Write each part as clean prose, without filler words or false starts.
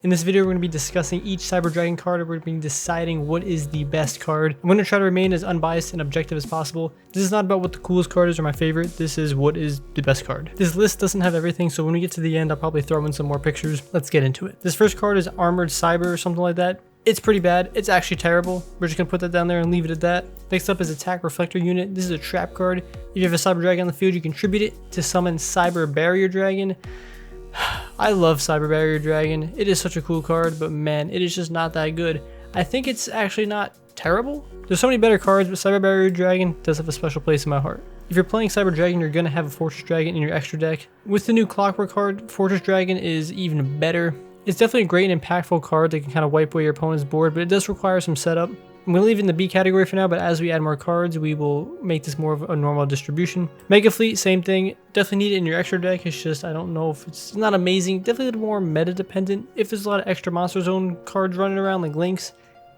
In this video, we're going to be discussing each Cyber Dragon card, and we're going to be deciding what is the best card. I'm going to try to remain as unbiased and objective as possible. This is not about what the coolest card is or my favorite. This is what is the best card. This list doesn't have everything, so when we get to the end, I'll probably throw in some more pictures. Let's get into it. This first card is Armored Cyber or something like that. It's pretty bad. It's actually terrible. We're just going to put that down there and leave it at that. Next up is Attack Reflector Unit. This is a trap card. If you have a Cyber Dragon on the field, you contribute it to summon Cyber Barrier Dragon. I love Cyber Barrier Dragon. It is such a cool card, but man, it is just not that good. I think it's actually not terrible. There's so many better cards, but Cyber Barrier Dragon does have a special place in my heart. If you're playing Cyber Dragon, you're going to have a Fortress Dragon in your extra deck. With the new Clockwork card, Fortress Dragon is even better. It's definitely a great and impactful card that can kind of wipe away your opponent's board, but it does require some setup. I'm going to leave it in the B category for now, but as we add more cards, we will make this more of a normal distribution. Mega Fleet, same thing. Definitely need it in your extra deck. It's just, I don't know if it's not amazing. Definitely a little more meta dependent. If there's a lot of extra Monster Zone cards running around like Lynx,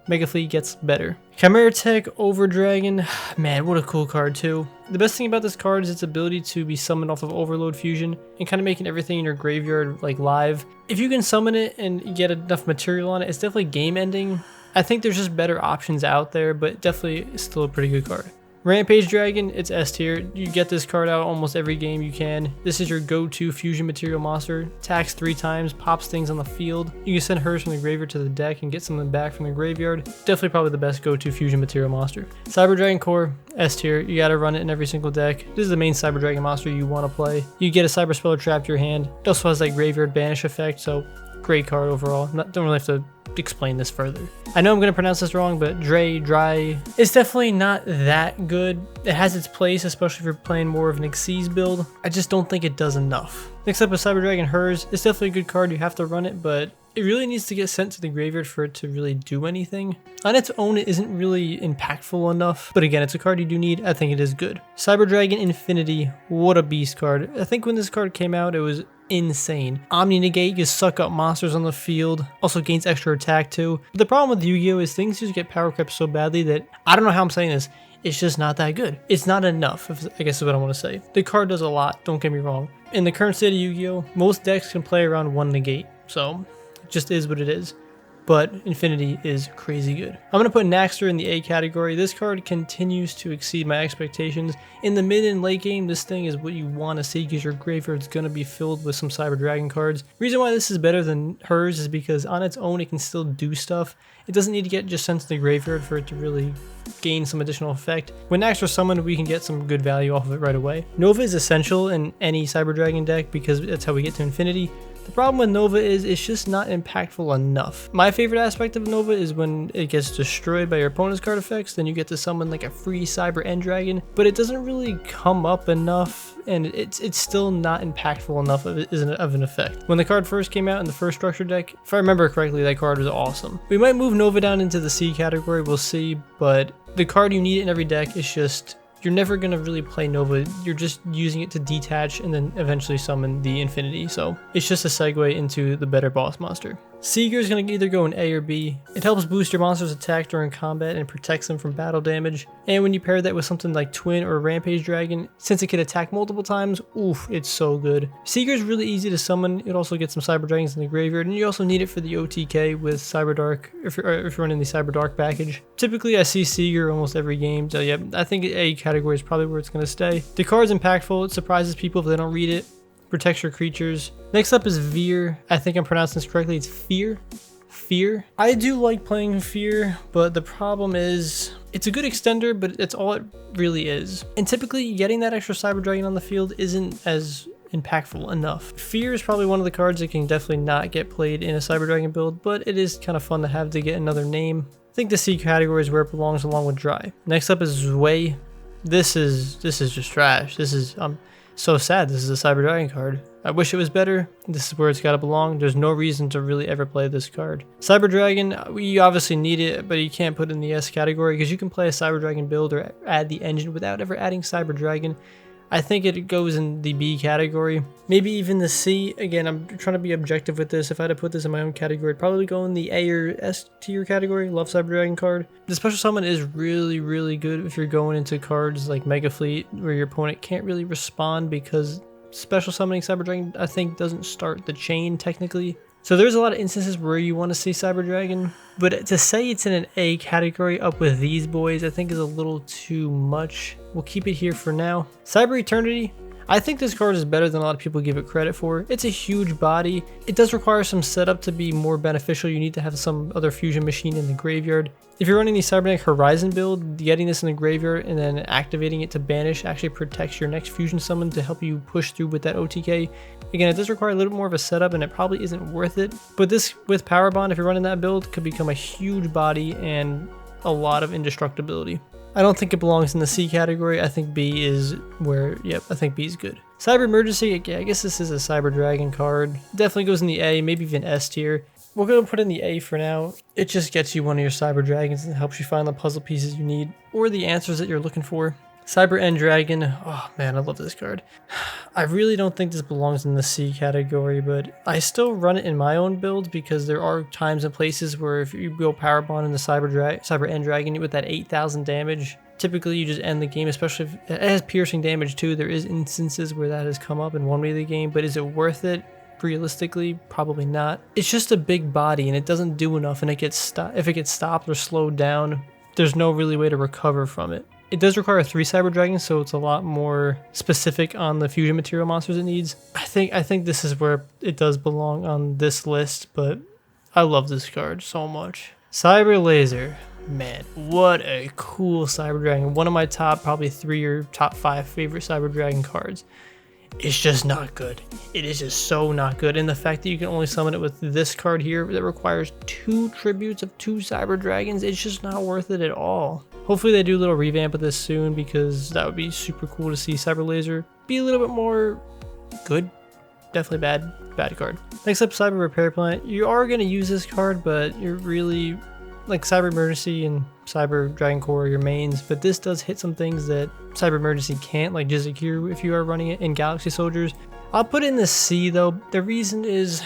Mega Fleet gets better. Chimera Tech Over Dragon. Man, what a cool card too. The best thing about this card is its ability to be summoned off of Overload Fusion and kind of making everything in your graveyard like live. If you can summon it and get enough material on it, it's definitely game ending. I think there's just better options out there, but definitely still a pretty good card. Rampage Dragon, it's S tier. You get this card out almost every game you can. This is your go-to fusion material monster. Attacks 3 times, pops things on the field. You can send hers from the graveyard to the deck and get something back from the graveyard. Definitely probably the best go-to fusion material monster. Cyber Dragon Core, S tier. You gotta run it in every single deck. This is the main Cyber Dragon monster you want to play. You get a Cyber Spell trapped to your hand. It also has that graveyard banish effect, so great card overall. Don't really have to explain this further. I know I'm going to pronounce this wrong, but Dry is definitely not that good. It has its place, especially if you're playing more of an Xyz build. I just don't think it does enough. Next up is Cyber Dragon Hers. It's definitely a good card. You have to run it, but it really needs to get sent to the graveyard for it to really do anything. On its own, it isn't really impactful enough, but again, it's a card you do need. I think it is good. Cyber Dragon Infinity, what a beast card. I think when this card came out, it was insane. Omni Negate, you suck up monsters on the field, also gains extra attack too. But the problem with Yu-Gi-Oh! Is things just get power crept so badly that, I don't know how I'm saying this, it's just not that good. It's not enough, I guess is what I want to say. The card does a lot, don't get me wrong. In the current state of Yu-Gi-Oh! Most decks can play around 1 Negate, so it just is what it is. But Infinity is crazy good. I'm going to put Naxter in the A category. This card continues to exceed my expectations. In the mid and late game, this thing is what you want to see because your graveyard's going to be filled with some Cyber Dragon cards. The reason why this is better than hers is because on its own, it can still do stuff. It doesn't need to get just sent to the graveyard for it to really gain some additional effect. When Naxter summoned, we can get some good value off of it right away. Nova is essential in any Cyber Dragon deck because that's how we get to Infinity. The problem with Nova is it's just not impactful enough. My favorite aspect of Nova is when it gets destroyed by your opponent's card effects, then you get to summon like a free Cyber End Dragon, but it doesn't really come up enough and it's still not impactful enough of an effect. When the card first came out in the first structure deck, if I remember correctly, that card was awesome. We might move Nova down into the C category, we'll see, but the card you need in every deck is just, you're never going to really play Nova, you're just using it to detach and then eventually summon the Infinity, so it's just a segue into the better boss monster. Seeger is going to either go in A or B. It helps boost your monster's attack during combat and protects them from battle damage. And when you pair that with something like Twin or Rampage Dragon, since it can attack multiple times, oof, it's so good. Seeger is really easy to summon. It also gets some Cyber Dragons in the graveyard, and you also need it for the OTK with Cyber Dark, if you're running the Cyber Dark package. Typically, I see Seeger almost every game, so yeah, I think A category is probably where it's going to stay. The card's impactful. It surprises people if they don't read it. Protects your creatures. Next up is Veer. I think I'm pronouncing this correctly. It's Fear. Fear. I do like playing Fear, but the problem is it's a good extender, but it's all it really is. And typically getting that extra Cyber Dragon on the field isn't as impactful enough. Fear is probably one of the cards that can definitely not get played in a Cyber Dragon build, but it is kind of fun to have to get another name. I think the C category is where it belongs along with Dry. Next up is Zwei. This is just trash. This is so sad. This is a Cyber Dragon card. I wish it was better. This is where it's got to belong. There's no reason to really ever play this card. Cyber Dragon, we obviously need it, but you can't put it in the S category because you can play a Cyber Dragon build or add the engine without ever adding Cyber Dragon. I think it goes in the B category, maybe even the C. Again, I'm trying to be objective with this. If I had to put this in my own category, I'd probably go in the A or S tier category. Love Cyber Dragon card. The special summon is really good if you're going into cards like Mega Fleet where your opponent can't really respond because special summoning Cyber Dragon, I think, doesn't start the chain technically. So there's a lot of instances where you want to see Cyber Dragon, but to say it's in an A category up with these boys, I think is a little too much. We'll keep it here for now. Cyber Eternity. I think this card is better than a lot of people give it credit for. It's a huge body. It does require some setup to be more beneficial. You need to have some other fusion machine in the graveyard. If you're running the Cybernetic Horizon build, getting this in the graveyard and then activating it to banish actually protects your next fusion summon to help you push through with that OTK. Again, it does require a little bit more of a setup and it probably isn't worth it. But this with Power Bond, if you're running that build, could become a huge body and a lot of indestructibility. I don't think it belongs in the C category. I think B is where, yep, I think B is good. Cyber Emergency, yeah, I guess this is a Cyber Dragon card. Definitely goes in the A, maybe even S tier. We'll go and put in the A for now. It just gets you one of your Cyber Dragons and helps you find the puzzle pieces you need or the answers that you're looking for. Cyber End Dragon, oh man, I love this card. I really don't think this belongs in the C category, but I still run it in my own build because there are times and places where if you go Power Bond in the Cyber End Dragon with that 8,000 damage, typically you just end the game, especially if it has piercing damage too. There is instances where that has come up in one way of the game, but is it worth it? Realistically, probably not. It's just a big body and it doesn't do enough, and it gets if it gets stopped or slowed down, there's no really way to recover from it. It does require 3 Cyber Dragons, so it's a lot more specific on the fusion material monsters it needs. I think this is where it does belong on this list, but I love this card so much. Cyber Laser. Man, what a cool Cyber Dragon. One of my top probably 3 or top 5 favorite Cyber Dragon cards. It's just not good. It is just so not good. And the fact that you can only summon it with this card here that requires 2 tributes of 2 Cyber Dragons, it's just not worth it at all. Hopefully they do a little revamp of this soon because that would be super cool to see Cyber Laser be a little bit more good. Definitely bad card. Next up, Cyber Repair Plant. You are going to use this card, but you're really like Cyber Emergency and Cyber Dragon Core are your mains, but this does hit some things that Cyber Emergency can't, like Jizakir if you are running it in Galaxy Soldiers. I'll put it in the C though. The reason is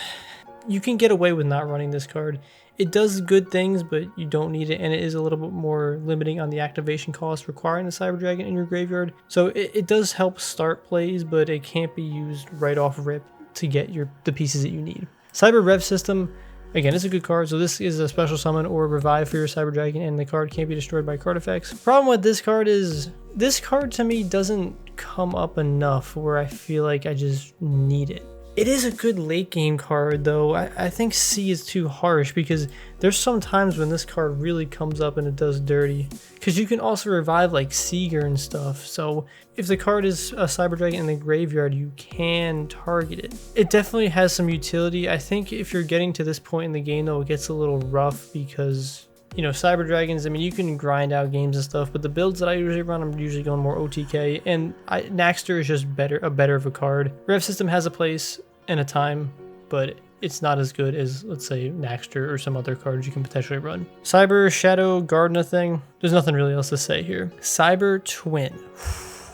you can get away with not running this card. It does good things, but you don't need it, and it is a little bit more limiting on the activation cost requiring the Cyber Dragon in your graveyard. So it does help start plays, but it can't be used right off rip to get the pieces that you need. Cyber Rev System, again, it's a good card, so this is a special summon or revive for your Cyber Dragon, and the card can't be destroyed by card effects. Problem with this card is, this card to me doesn't come up enough where I feel like I just need it. It is a good late game card though. I think C is too harsh because there's some times when this card really comes up and it does dirty. Because you can also revive like Seeger and stuff. So if the card is a Cyber Dragon in the graveyard, you can target it. It definitely has some utility. I think if you're getting to this point in the game though, it gets a little rough because, you know, Cyber Dragons, I mean, you can grind out games and stuff, but the builds that I usually run, I'm usually going more OTK, and Naxter is just a better of a card. Rev System has a place and a time, but it's not as good as, let's say, Naxter or some other cards you can potentially run. Cyber Shadow Gardna thing, there's nothing really else to say here. Cyber Twin.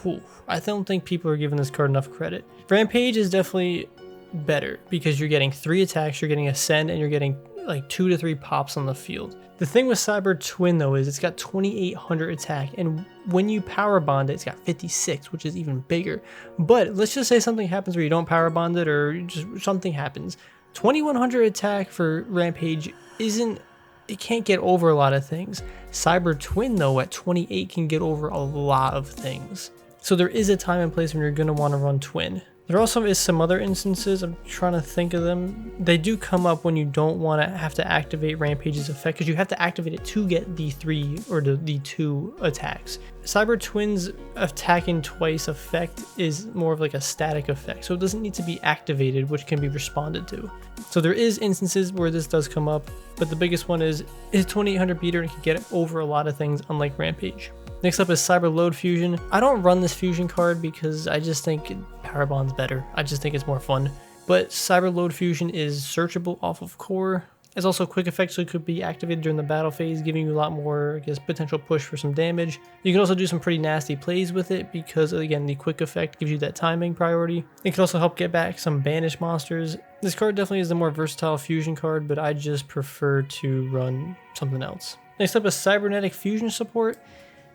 Whew. I don't think people are giving this card enough credit. Rampage is definitely better because you're getting 3 attacks, you're getting Ascend, and you're getting like 2 to 3 pops on the field. The thing with Cyber Twin though is it's got 2,800 attack, and when you power bond it, it's got 56, which is even bigger. But let's just say something happens where you don't power bond it, or just something happens. 2,100 attack for Rampage it can't get over a lot of things. Cyber Twin though at 28 can get over a lot of things. So there is a time and place when you're going to want to run Twin. There also is some other instances, I'm trying to think of them. They do come up when you don't want to have to activate Rampage's effect, because you have to activate it to get the 3 or the 2 attacks. Cyber Twin's attacking twice effect is more of like a static effect, so it doesn't need to be activated, which can be responded to. So there is instances where this does come up, but the biggest one is 2800 beater and can get over a lot of things, unlike Rampage. Next up is Cyber Load Fusion. I don't run this fusion card because I just think Power Bond's better. I just think it's more fun. But Cyber Load Fusion is searchable off of core. It's also a quick effect, so it could be activated during the battle phase, giving you a lot more, I guess, potential push for some damage. You can also do some pretty nasty plays with it because, again, the quick effect gives you that timing priority. It can also help get back some banished monsters. This card definitely is the more versatile fusion card, but I just prefer to run something else. Next up is Cybernetic Fusion support.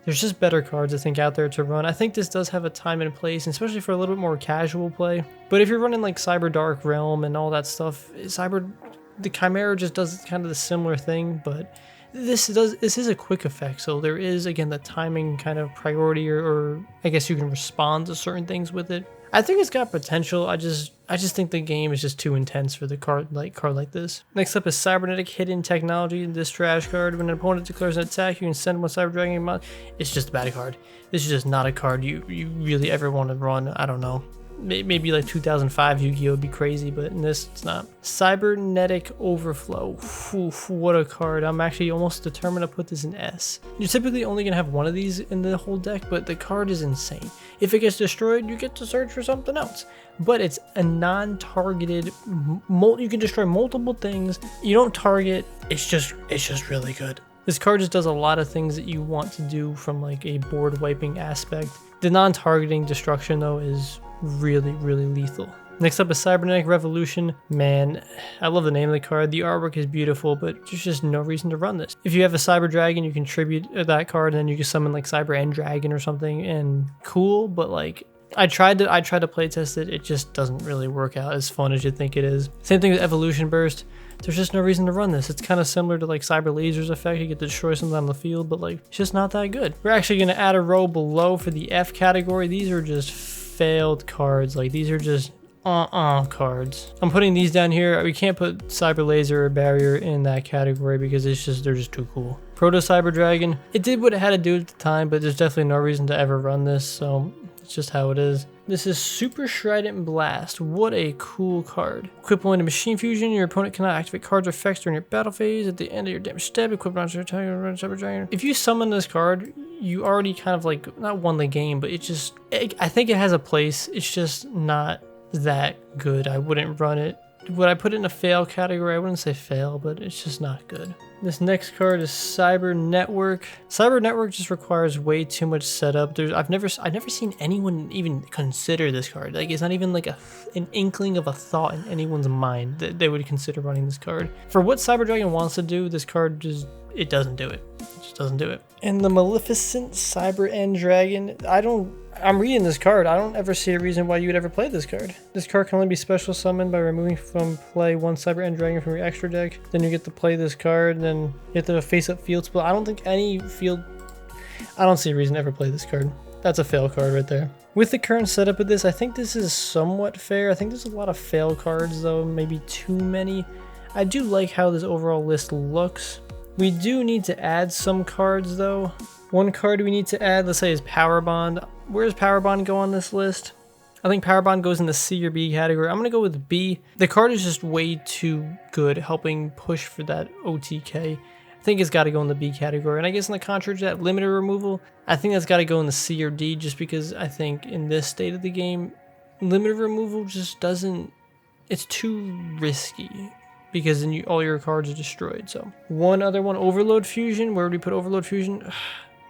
There's just better cards, I think, out there to run. I think this does have a time and place, especially for a little bit more casual play. But if you're running like Cyber Dark Realm and all that stuff, Cyber The Chimera just does kind of the similar thing, but this is a quick effect, so there is, again, the timing kind of priority, or I guess you can respond to certain things with it. I think it's got potential. I just think the game is just too intense for the card like this. Next up is Cybernetic Hidden Technology. This trash card, when an opponent declares an attack, you can send one Cyber Dragon mod. It's just a bad card. This is just not a card you really ever want to run. I don't know. Maybe like 2005 Yu-Gi-Oh would be crazy, but in this, it's not. Cybernetic Overflow. Oof, what a card. I'm actually almost determined to put this in S. You're typically only going to have one of these in the whole deck, but the card is insane. If it gets destroyed, you get to search for something else. But it's a non-targeted, you can destroy multiple things. You don't target, it's just really good. This card just does a lot of things that you want to do from like a board wiping aspect. The non-targeting destruction though is really lethal. Next up is Cybernetic Revolution. Man, I love the name of the card. The artwork is beautiful, but there's just no reason to run this. If you have a Cyber Dragon, you can tribute that card, and then you can summon like Cyber End Dragon or something, and cool, but like I tried to play test it. It just doesn't really work out as fun as you think it is. Same thing with Evolution Burst. There's just no reason to run this. It's kind of similar to like Cyber Laser's effect. You get to destroy something on the field, but like it's just not that good. We're actually going to add a row below for the F category. These are just failed cards. Like these are just cards. I'm putting these down here. We can't put Cyber Laser or Barrier in that category because they're just too cool. Proto Cyber Dragon. It did what it had to do at the time, but there's definitely no reason to ever run this, so it's just how it is. This is Super Shredent Blast. What a cool card. Equip one to Machine Fusion. Your opponent cannot activate cards or effects during your battle phase. At the end of your damage step, equip on your Cyber Dragon. If you summon this card, you already kind of like, not won the game, but I think it has a place. It's just not that good. I wouldn't run it. Would I put it in a fail category? I wouldn't say fail, but it's just not good. This next card is Cyber Network. Cyber Network just requires way too much setup. I've never seen anyone even consider this card. Like it's not even like an inkling of a thought in anyone's mind that they would consider running this card. For what Cyber Dragon wants to do, this card it doesn't do it. It just doesn't do it. And the Maleficent Cyber End Dragon, I'm reading this card. I don't ever see a reason why you would ever play this card. This card can only be special summoned by removing from play one Cyber End Dragon from your extra deck. Then you get to play this card, and then you have to face up field split. I don't see a reason to ever play this card. That's a fail card right there. With the current setup of this, I think this is somewhat fair. I think there's a lot of fail cards though, maybe too many. I do like how this overall list looks. We do need to add some cards though. One card we need to add, let's say, is Power Bond. Where does Power Bond go on this list? I think Power Bond goes in the C or B category. I'm going to go with B. The card is just way too good, helping push for that OTK. I think it's got to go in the B category. And I guess in the contrary to that, limited removal, I think that's got to go in the C or D, just because I think in this state of the game, limited removal just doesn't, it's too risky, because then all your cards are destroyed. So one other one, Overload Fusion. Where would we put Overload Fusion?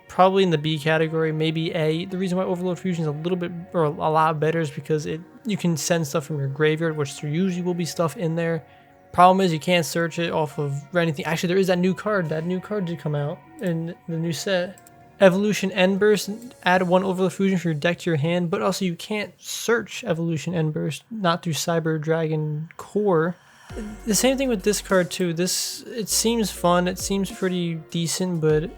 Probably in the B category, maybe A. The reason why Overload Fusion is a lot better is because you can send stuff from your graveyard, which there usually will be stuff in there. Problem is you can't search it off of anything. Actually, there is that new card. That new card did come out in the new set. Evolution End Burst. Add one Overload Fusion for your deck to your hand, but also you can't search Evolution End Burst, not through Cyber Dragon Core. The same thing with this card too. It seems fun. It seems pretty decent, but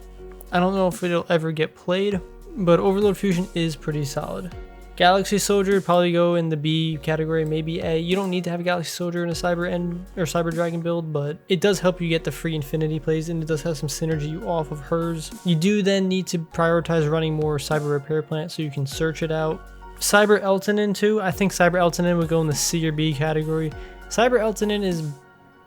I don't know if it'll ever get played, but Overload Fusion is pretty solid. Galaxy Soldier would probably go in the B category, maybe A. You don't need to have a Galaxy Soldier in a Cyber End or Cyber Dragon build, but it does help you get the free Infinity plays, and it does have some synergy off of hers. You do then need to prioritize running more Cyber Repair Plant so you can search it out. Cyber Eltanin too. I think Cyber Eltanin would go in the C or B category. Cyber Eltanin is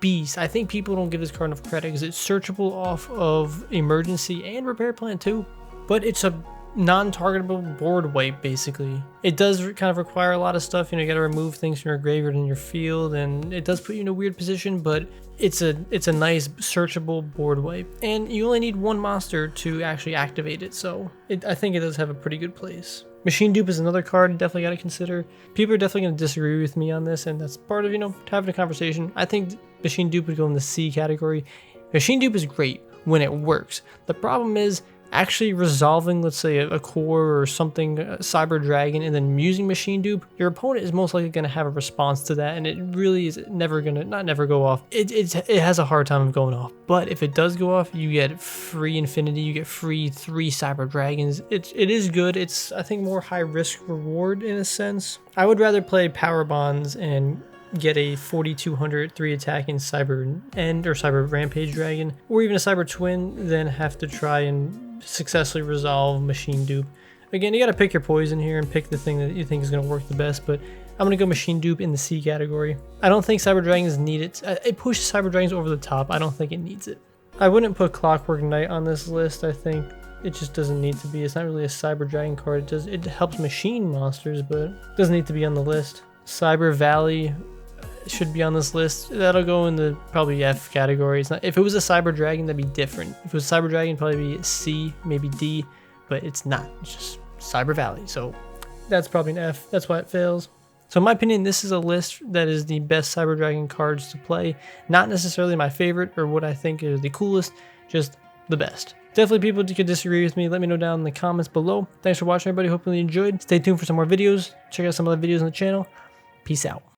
beast. I think people don't give this card enough credit because it's searchable off of Emergency and Repair Plan too, but it's a non-targetable board wipe basically. It does kind of require a lot of stuff. You got to remove things from your graveyard and your field, and it does put you in a weird position, but it's a nice searchable board wipe, and you only need one monster to actually activate it, so I think it does have a pretty good place. Machine Dupe is another card you definitely got to consider. People are definitely going to disagree with me on this, and that's part of, having a conversation. I think Machine Dupe would go in the C category. Machine Dupe is great when it works. The problem is actually resolving, let's say, a core or something, Cyber Dragon, and then using Machine Dupe, your opponent is most likely going to have a response to that, and it really is never going to, not never go off. It has a hard time of going off, but if it does go off, you get free Infinity, you get free 3 Cyber Dragons. It is good. It's, I think, more high risk reward in a sense. I would rather play Power Bonds and get a 4200 3 attacking Cyber End or Cyber Rampage Dragon, or even a Cyber Twin, than have to try and successfully resolve Machine Dupe. Again, you got to pick your poison here and pick the thing that you think is going to work the best, but I'm going to go Machine Dupe in the C category. I don't think Cyber Dragons need it. It pushes Cyber Dragons over the top. I don't think it needs it. I wouldn't put Clockwork Knight on this list. I think it just doesn't need to be. It's not really a Cyber Dragon card. It helps machine monsters, but it doesn't need to be on the list. Cyber Valley should be on this list. That'll go in the probably F category. It's not, if it was a Cyber Dragon, that'd be different. If it was Cyber Dragon, probably be C, maybe D, but it's not. It's just Cyber Valley. So that's probably an F. That's why it fails. So in my opinion, this is a list that is the best Cyber Dragon cards to play. Not necessarily my favorite or what I think is the coolest, just the best. Definitely people could disagree with me. Let me know down in the comments below. Thanks for watching, everybody. Hopefully you enjoyed. Stay tuned for some more videos. Check out some other videos on the channel. Peace out.